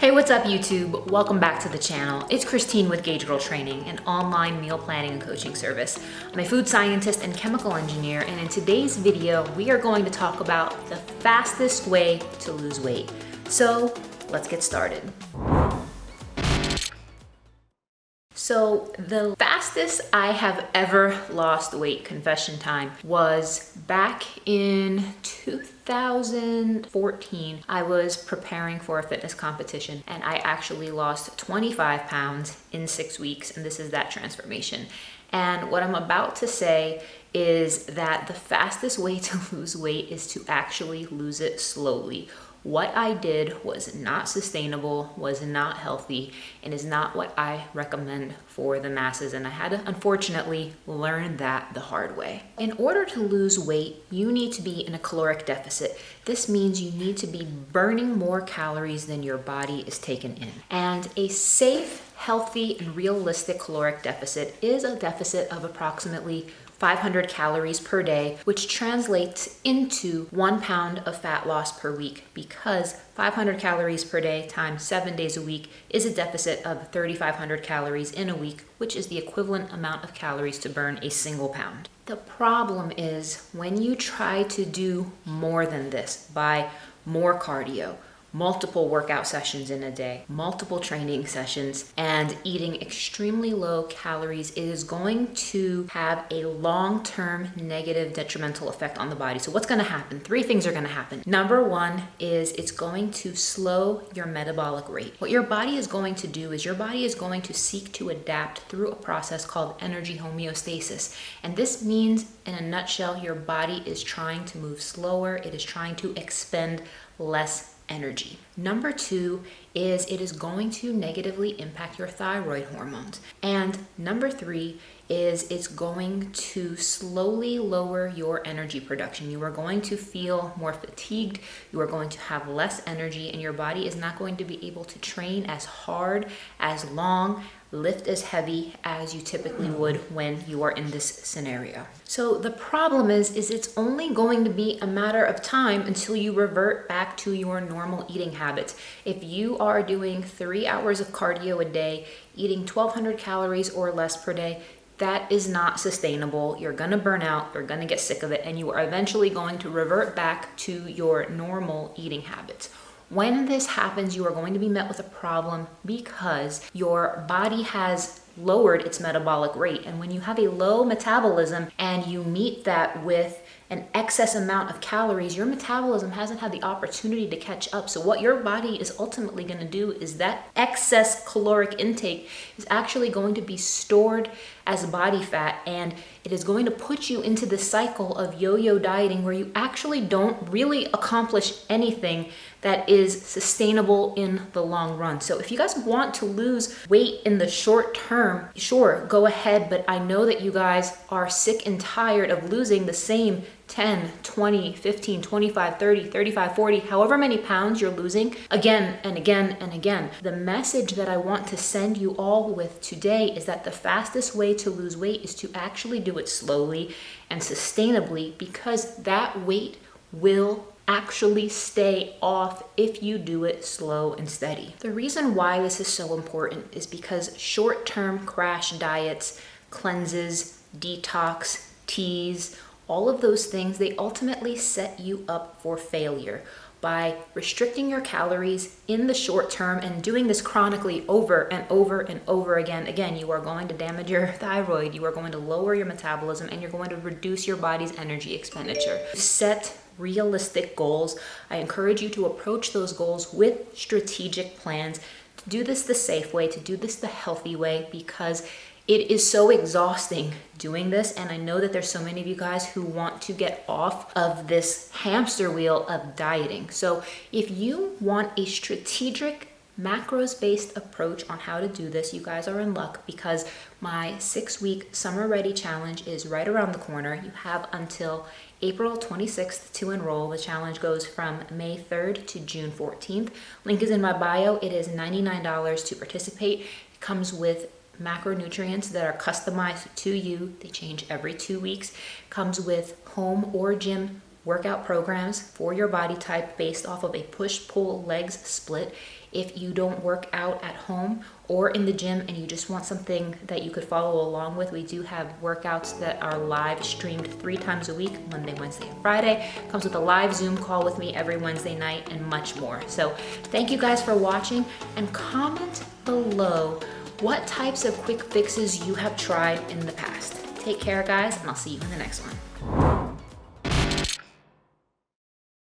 Hey, what's up YouTube? Welcome back to the channel. It's Christine with gaugegirltraining, an online meal planning and coaching service. I'm a food scientist and chemical engineer, and in today's video, we are going to talk about the fastest way to lose weight. So let's get started. So the fastest I have ever lost weight, confession time, was back in 2014. I was preparing for a fitness competition and I actually lost 25 pounds in 6 weeks, and this is that transformation. And what I'm about to say is that the fastest way to lose weight is to actually lose it slowly. What I did was not sustainable, was not healthy, and is not what I recommend for the masses. And I had to, unfortunately, learn that the hard way. In order to lose weight, you need to be in a caloric deficit. This means you need to be burning more calories than your body is taking in. And a safe, healthy, and realistic caloric deficit is a deficit of approximately 500 calories per day, which translates into 1 pound of fat loss per week, because 500 calories per day times 7 days a week is a deficit of 3,500 calories in a week, which is the equivalent amount of calories to burn a single pound. The problem is when you try to do more than this by more cardio, multiple workout sessions in a day, multiple training sessions, and eating extremely low calories, it is going to have a long-term negative detrimental effect on the body. So what's going to happen? 3 things are going to happen. Number 1 is it's going to slow your metabolic rate. What your body is going to do is your body is going to seek to adapt through a process called energy homeostasis. And this means, in a nutshell, your body is trying to move slower. It is trying to expend less energy. Number 2 is it is going to negatively impact your thyroid hormones. And number 3 is it's going to slowly lower your energy production. You are going to feel more fatigued, you are going to have less energy, and your body is not going to be able to train as hard, as long, lift as heavy as you typically would when you are in this scenario. So the problem is it's only going to be a matter of time until you revert back to your normal eating habits. If you are doing 3 hours of cardio a day, eating 1,200 calories or less per day, that is not sustainable. You're gonna burn out, you're gonna get sick of it, and you are eventually going to revert back to your normal eating habits. When this happens, you are going to be met with a problem because your body has lowered its metabolic rate. And when you have a low metabolism and you meet that with an excess amount of calories, your metabolism hasn't had the opportunity to catch up. So what your body is ultimately going to do is that excess caloric intake is actually going to be stored as body fat, and it is going to put you into the cycle of yo-yo dieting where you actually don't really accomplish anything that is sustainable in the long run. So if you guys want to lose weight in the short term, sure, go ahead, but I know that you guys are sick and tired of losing the same 10, 20, 15, 25, 30, 35, 40, however many pounds you're losing again and again and again. The message that I want to send you all with today is that the fastest way to lose weight is to actually do it slowly and sustainably, because that weight will actually stay off if you do it slow and steady. The reason why this is so important is because short-term crash diets, cleanses, detox, teas, all of those things, they ultimately set you up for failure. By restricting your calories in the short term and doing this chronically over and over and over again, you are going to damage your thyroid, you are going to lower your metabolism, and you're going to reduce your body's energy expenditure. Set realistic goals. I encourage you to approach those goals with strategic plans, to do this the safe way, to do this the healthy way, because it is so exhausting doing this, and I know that there's so many of you guys who want to get off of this hamster wheel of dieting. So if you want a strategic, macros-based approach on how to do this, you guys are in luck, because my 6-week Summer Ready Challenge is right around the corner. You have until April 26th to enroll. The challenge goes from May 3rd to June 14th. Link is in my bio. It is $99 to participate. It comes with macronutrients that are customized to you. They change every 2 weeks. Comes with home or gym workout programs for your body type based off of a push-pull legs split. If you don't work out at home or in the gym and you just want something that you could follow along with, we do have workouts that are live streamed 3 times a week, Monday, Wednesday, and Friday. Comes with a live Zoom call with me every Wednesday night and much more. So thank you guys for watching, and comment below what types of quick fixes you have tried in the past. Take care, guys, and I'll see you in the next one.